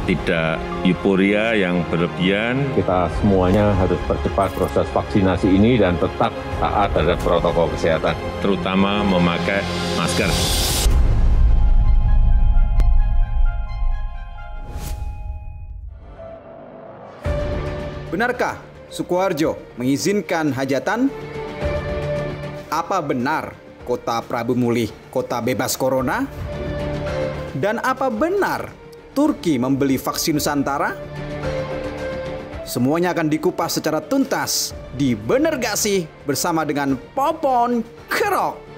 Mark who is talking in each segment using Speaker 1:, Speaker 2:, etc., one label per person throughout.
Speaker 1: tidak euforia yang berlebihan.
Speaker 2: Kita semuanya harus percepat proses vaksinasi ini dan tetap taat terhadap protokol kesehatan.
Speaker 1: Terutama memakai masker.
Speaker 3: Benarkah Sukoharjo mengizinkan hajatan? Apa benar Kota Prabu Mulih kota bebas corona? Dan apa benar Turki membeli vaksin Nusantara? Semuanya akan dikupas secara tuntas di Bener Gak Sih bersama dengan Popon Kerok.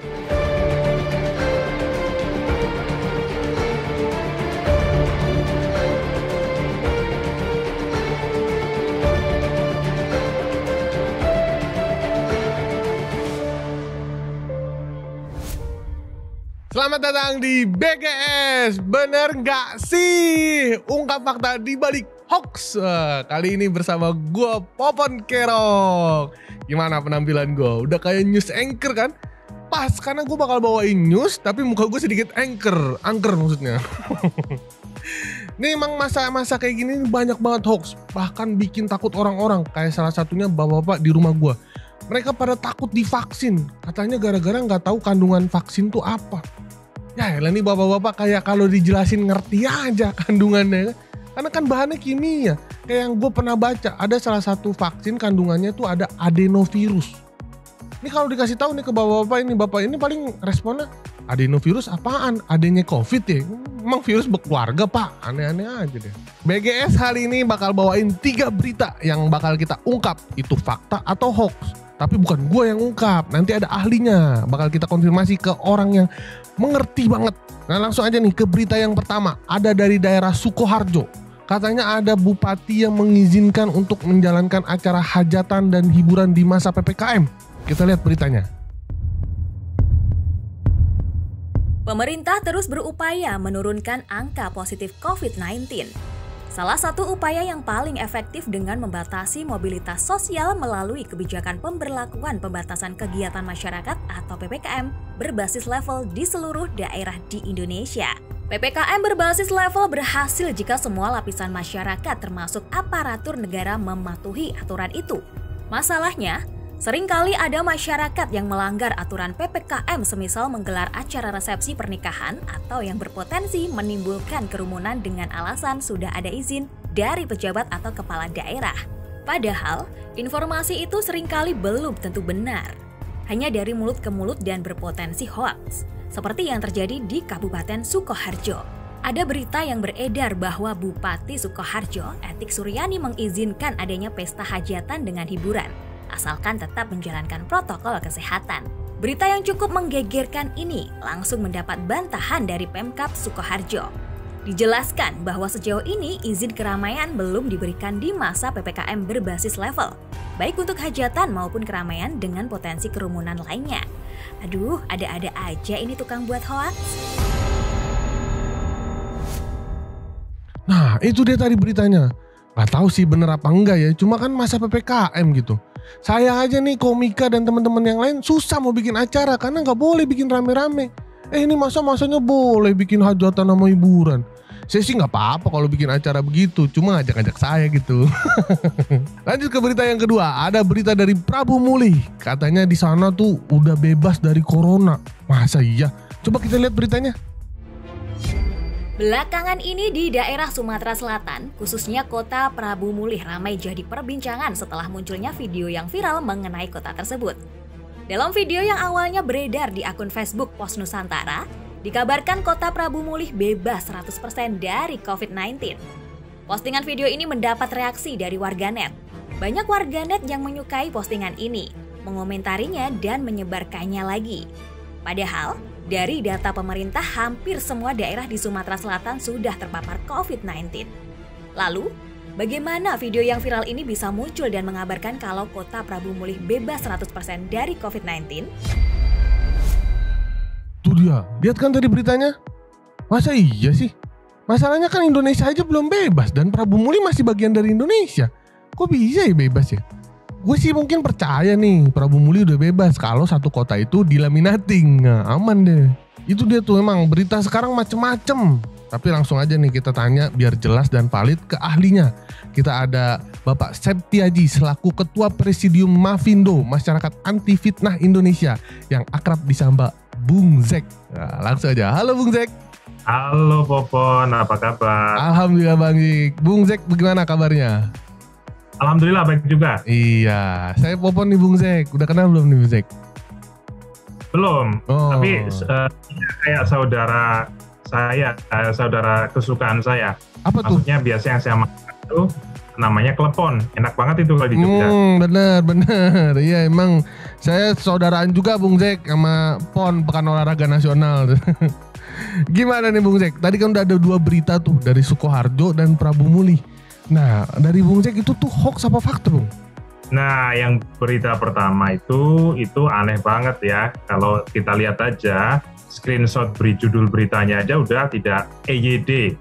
Speaker 4: Selamat datang di BGS, bener nggak sih? Ungkap fakta di balik hoax. Kali ini bersama gue Popon Kerok. Gimana penampilan gue? Udah kayak news anchor kan? Pas, karena gue bakal bawain news, tapi muka gue sedikit angker maksudnya. Ini emang masa-masa kayak gini banyak banget hoax, bahkan bikin takut orang-orang. Kayak salah satunya bapak-bapak di rumah gue. Mereka pada takut divaksin, katanya gara-gara nggak tahu kandungan vaksin tuh apa. Ya elah nih bapak-bapak kayak kalau dijelasin ngerti aja kandungannya. Karena kan bahannya kimia. Kayak yang gue pernah baca, ada salah satu vaksin kandungannya tuh ada adenovirus. Ini kalau dikasih tahu nih ke bapak ini paling responnya, adenovirus apaan? Adanya COVID ya? Emang virus berkeluarga pak? Aneh-aneh aja deh. BGS hari ini bakal bawain 3 berita yang bakal kita ungkap. Itu fakta atau hoax. Tapi bukan gue yang ungkap, nanti ada ahlinya. Bakal kita konfirmasi ke orang yang mengerti banget. Nah langsung aja nih ke berita yang pertama. Ada dari daerah Sukoharjo. Katanya ada bupati yang mengizinkan untuk menjalankan acara hajatan dan hiburan di masa PPKM. Kita lihat beritanya.
Speaker 5: Pemerintah terus berupaya menurunkan angka positif COVID-19. Salah satu upaya yang paling efektif dengan membatasi mobilitas sosial melalui kebijakan pemberlakuan pembatasan kegiatan masyarakat atau PPKM berbasis level di seluruh daerah di Indonesia. PPKM berbasis level berhasil jika semua lapisan masyarakat termasuk aparatur negara mematuhi aturan itu. Masalahnya, seringkali ada masyarakat yang melanggar aturan PPKM semisal menggelar acara resepsi pernikahan atau yang berpotensi menimbulkan kerumunan dengan alasan sudah ada izin dari pejabat atau kepala daerah. Padahal, informasi itu seringkali belum tentu benar. Hanya dari mulut ke mulut dan berpotensi hoaks, seperti yang terjadi di Kabupaten Sukoharjo. Ada berita yang beredar bahwa Bupati Sukoharjo, Etik Suryani mengizinkan adanya pesta hajatan dengan hiburan, asalkan tetap menjalankan protokol kesehatan. Berita yang cukup menggegerkan ini langsung mendapat bantahan dari Pemkab Sukoharjo. Dijelaskan bahwa sejauh ini izin keramaian belum diberikan di masa PPKM berbasis level, baik untuk hajatan maupun keramaian dengan potensi kerumunan lainnya. Aduh, ada-ada aja ini tukang buat hoaks.
Speaker 4: Nah, itu dia tadi beritanya. Gak tahu sih bener apa enggak ya, cuma kan masa PPKM gitu. Saya aja nih komika dan teman-teman yang lain susah mau bikin acara karena gak boleh bikin rame-rame. Ini masanya boleh bikin hajatan sama hiburan. Saya sih gak apa-apa kalau bikin acara begitu, cuma ngajak-ngajak saya gitu. Lanjut ke berita yang kedua, ada berita dari Prabu Mulih. Katanya di sana tuh udah bebas dari corona. Masa iya? Coba kita lihat beritanya.
Speaker 5: Belakangan ini di daerah Sumatera Selatan, khususnya kota Prabu Mulih ramai jadi perbincangan setelah munculnya video yang viral mengenai kota tersebut. Dalam video yang awalnya beredar di akun Facebook Pos Nusantara, dikabarkan kota Prabu Mulih bebas 100% dari COVID-19. Postingan video ini mendapat reaksi dari warganet. Banyak warganet yang menyukai postingan ini, mengomentarinya dan menyebarkannya lagi. Padahal, dari data pemerintah, hampir semua daerah di Sumatera Selatan sudah terpapar COVID-19. Lalu, bagaimana video yang viral ini bisa muncul dan mengabarkan kalau kota Prabu Mulih bebas 100% dari COVID-19?
Speaker 4: Tuh dia, lihat kan tadi beritanya? Masa iya sih? Masalahnya kan Indonesia aja belum bebas dan Prabu Mulih masih bagian dari Indonesia. Kok bisa ya bebas ya? Gue sih mungkin percaya nih Prabu Mulih udah bebas kalau satu kota itu dilaminating. Nah, aman deh. Itu dia tuh emang berita sekarang macem-macem. Tapi langsung aja nih kita tanya biar jelas dan valid ke ahlinya. Kita ada Bapak Septiaji selaku Ketua Presidium Mafindo, Masyarakat Anti Fitnah Indonesia, yang akrab disapa Bung Zek. Nah, langsung aja. Halo Bung Zek.
Speaker 6: Halo Popon, apa kabar?
Speaker 4: Alhamdulillah baik. Bung Zek bagaimana kabarnya?
Speaker 6: Alhamdulillah baik juga.
Speaker 4: Iya, saya Popon nih Bung Zek. Udah kenal belum nih Bung Zek?
Speaker 6: Belum, tapi kayak saudara saya, saudara kesukaan saya.
Speaker 4: Apa tuh?
Speaker 6: Maksudnya biasa yang saya makan itu namanya klepon. Enak banget itu kalau di Jogja.
Speaker 4: Bener. Iya emang saya saudaraan juga Bung Zek sama PON, Pekan Olahraga Nasional. Gimana nih Bung Zek? Tadi kan udah ada 2 berita tuh dari Sukoharjo dan Prabu Muli. Nah dari Bung Zek itu tuh hoax apa fakta Bung?
Speaker 6: Nah, yang berita pertama itu aneh banget ya. Kalau kita lihat aja, screenshot judul beritanya aja udah tidak EYD.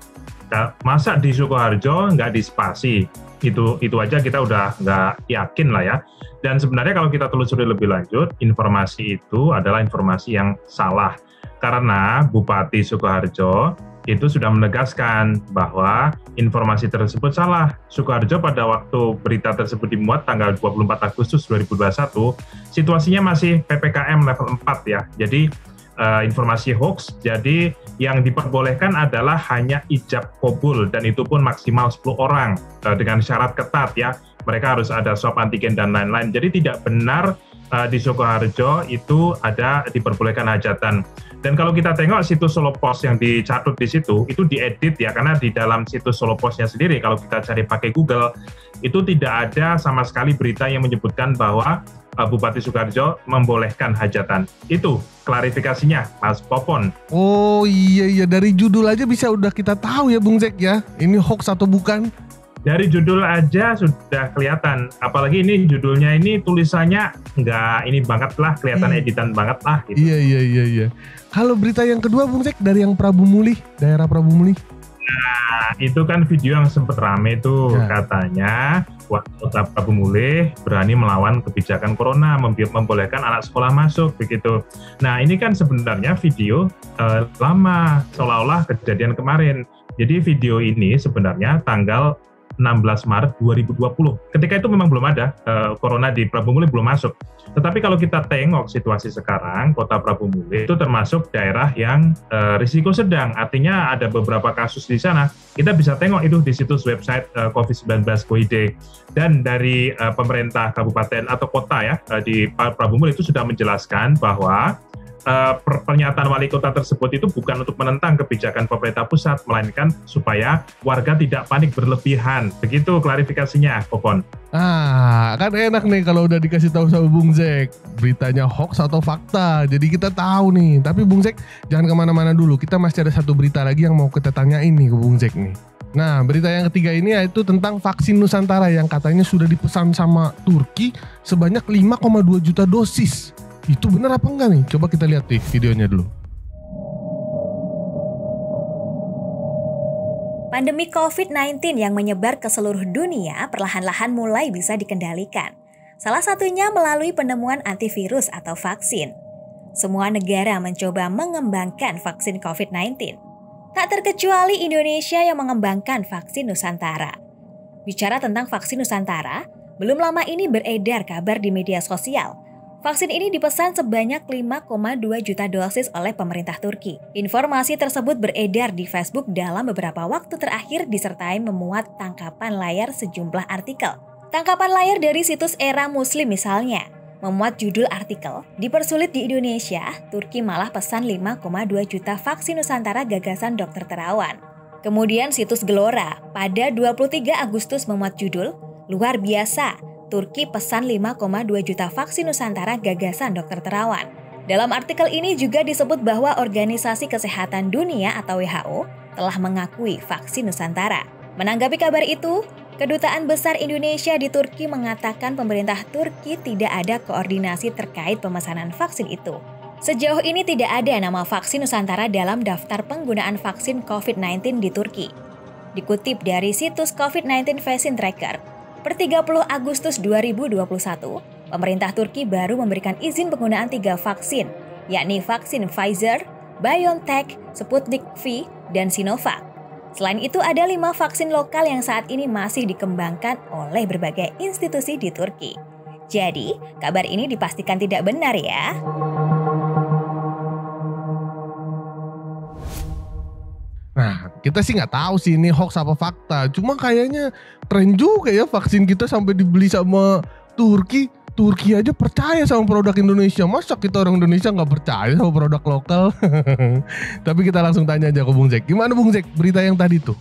Speaker 6: Masa di Sukoharjo nggak dispasi? Itu aja kita udah nggak yakin lah ya. Dan sebenarnya kalau kita telusuri lebih lanjut, informasi itu adalah informasi yang salah. Karena Bupati Sukoharjo itu sudah menegaskan bahwa informasi tersebut salah. Sukoharjo pada waktu berita tersebut dimuat tanggal 24 Agustus 2021, situasinya masih PPKM level 4 ya. Jadi informasi hoax, jadi yang diperbolehkan adalah hanya ijab kabul dan itu pun maksimal 10 orang dengan syarat ketat ya. Mereka harus ada swab antigen dan lain-lain. Jadi tidak benar di Sukoharjo itu ada diperbolehkan hajatan. Dan kalau kita tengok situs Solo Pos yang dicatut di situ, itu diedit ya, karena di dalam situs Solo Posnya sendiri, kalau kita cari pakai Google, itu tidak ada sama sekali berita yang menyebutkan bahwa Bupati Sukoharjo membolehkan hajatan. Itu klarifikasinya, Mas Popon.
Speaker 4: Oh iya, dari judul aja bisa udah kita tahu ya Bung Zek ya, ini hoax atau bukan?
Speaker 6: Dari judul aja sudah kelihatan, apalagi ini judulnya ini tulisannya nggak ini banget lah, kelihatan editan banget lah. Gitu.
Speaker 4: Iya. Kalau berita yang kedua Bung Zek dari yang Prabu Muli, daerah Prabu Muli.
Speaker 6: Nah, itu kan video yang sempat rame tuh, katanya Kota Prabu Muli berani melawan kebijakan corona, membolehkan anak sekolah masuk, begitu. Nah, ini kan sebenarnya video lama, seolah-olah kejadian kemarin. Jadi video ini sebenarnya tanggal 16 Maret 2020. Ketika itu memang belum ada, corona di Prabu Muli belum masuk. Tetapi kalau kita tengok situasi sekarang, Kota Prabu Muli itu termasuk daerah yang risiko sedang. Artinya ada beberapa kasus di sana. Kita bisa tengok itu di situs website COVID-19 Go.id. Dan dari pemerintah kabupaten atau kota ya, di Prabu Muli itu sudah menjelaskan bahwa pernyataan wali kota tersebut itu bukan untuk menentang kebijakan pemerintah pusat, melainkan supaya warga tidak panik berlebihan. Begitu klarifikasinya, Popon.
Speaker 4: Kan enak nih kalau udah dikasih tahu sama Bung Zek, beritanya hoax atau fakta. Jadi kita tahu nih. Tapi Bung Zek jangan kemana-mana dulu. Kita masih ada satu berita lagi yang mau kita tanyain nih ke Bung Zek nih. Nah, berita yang ketiga ini yaitu tentang vaksin Nusantara yang katanya sudah dipesan sama Turki sebanyak 5,2 juta dosis. Itu benar apa enggak nih? Coba kita lihat nih videonya dulu.
Speaker 5: Pandemi COVID-19 yang menyebar ke seluruh dunia perlahan-lahan mulai bisa dikendalikan. Salah satunya melalui penemuan antivirus atau vaksin. Semua negara mencoba mengembangkan vaksin COVID-19. Tak terkecuali Indonesia yang mengembangkan vaksin Nusantara. Bicara tentang vaksin Nusantara, belum lama ini beredar kabar di media sosial. Vaksin ini dipesan sebanyak 5,2 juta dosis oleh pemerintah Turki. Informasi tersebut beredar di Facebook dalam beberapa waktu terakhir disertai memuat tangkapan layar sejumlah artikel. Tangkapan layar dari situs Era Muslim misalnya, memuat judul artikel, "Dipersulit di Indonesia, Turki malah pesan 5,2 juta vaksin Nusantara gagasan Dr. Terawan." Kemudian situs Gelora pada 23 Agustus memuat judul, "Luar biasa, Turki pesan 5,2 juta vaksin Nusantara gagasan Dr. Terawan." Dalam artikel ini juga disebut bahwa Organisasi Kesehatan Dunia atau WHO telah mengakui vaksin Nusantara. Menanggapi kabar itu, Kedutaan Besar Indonesia di Turki mengatakan pemerintah Turki tidak ada koordinasi terkait pemesanan vaksin itu. Sejauh ini tidak ada nama vaksin Nusantara dalam daftar penggunaan vaksin COVID-19 di Turki. Dikutip dari situs COVID-19 Vaccine Tracker, per 30 Agustus 2021, pemerintah Turki baru memberikan izin penggunaan 3 vaksin, yakni vaksin Pfizer, BioNTech, Sputnik V, dan Sinovac. Selain itu ada 5 vaksin lokal yang saat ini masih dikembangkan oleh berbagai institusi di Turki. Jadi, kabar ini dipastikan tidak benar ya.
Speaker 4: Nah, kita sih nggak tahu sih ini hoax apa fakta. Cuma kayaknya keren juga ya vaksin kita sampai dibeli sama Turki. Turki aja percaya sama produk Indonesia. Masa kita orang Indonesia nggak percaya sama produk lokal? Tapi kita langsung tanya aja ke Bung Zek. Gimana Bung Zek berita yang tadi tuh?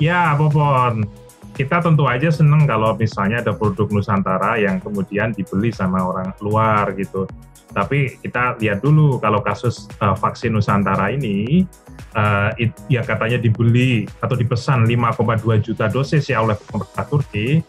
Speaker 6: Ya, Popon. Kita tentu aja seneng kalau misalnya ada produk Nusantara yang kemudian dibeli sama orang luar gitu. Tapi kita lihat dulu kalau kasus vaksin Nusantara ini, ya katanya dibeli atau dipesan 5,2 juta dosis ya oleh pemerintah Turki.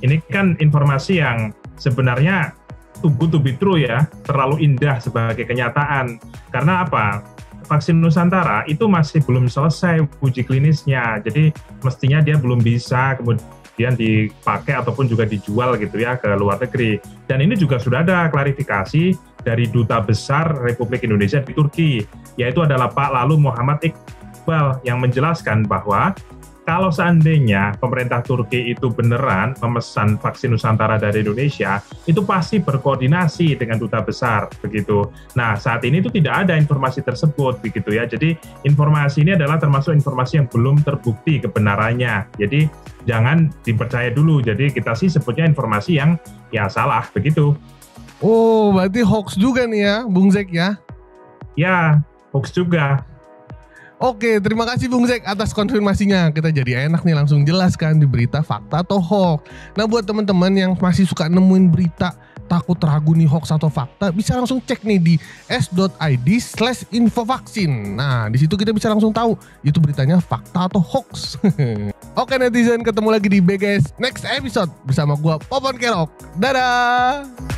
Speaker 6: Ini kan informasi yang sebenarnya too good to be true ya, terlalu indah sebagai kenyataan. Karena apa? Vaksin Nusantara itu masih belum selesai uji klinisnya, jadi mestinya dia belum bisa kemudian dipakai ataupun juga dijual gitu ya ke luar negeri. Dan ini juga sudah ada klarifikasi dari Duta Besar Republik Indonesia di Turki, yaitu adalah Pak Lalu Muhammad Iqbal yang menjelaskan bahwa kalau seandainya pemerintah Turki itu beneran memesan vaksin Nusantara dari Indonesia, itu pasti berkoordinasi dengan duta besar, begitu. Nah, saat ini itu tidak ada informasi tersebut, begitu ya. Jadi, informasi ini adalah termasuk informasi yang belum terbukti kebenarannya. Jadi, jangan dipercaya dulu. Jadi, kita sih sebutnya informasi yang ya salah, begitu.
Speaker 4: Oh, berarti hoax juga nih ya, Bung Zek ya?
Speaker 6: Ya, hoax juga.
Speaker 4: Oke, terima kasih Bung Zek atas konfirmasinya. Kita jadi enak nih langsung jelaskan di berita fakta atau hoax. Nah, buat teman-teman yang masih suka nemuin berita takut ragu nih hoax atau fakta, bisa langsung cek nih di s.id/infovaksin. Nah, di situ kita bisa langsung tahu itu beritanya fakta atau hoax. Oke netizen, ketemu lagi di BGS Next Episode bersama gua Popon Kerok. Dadah.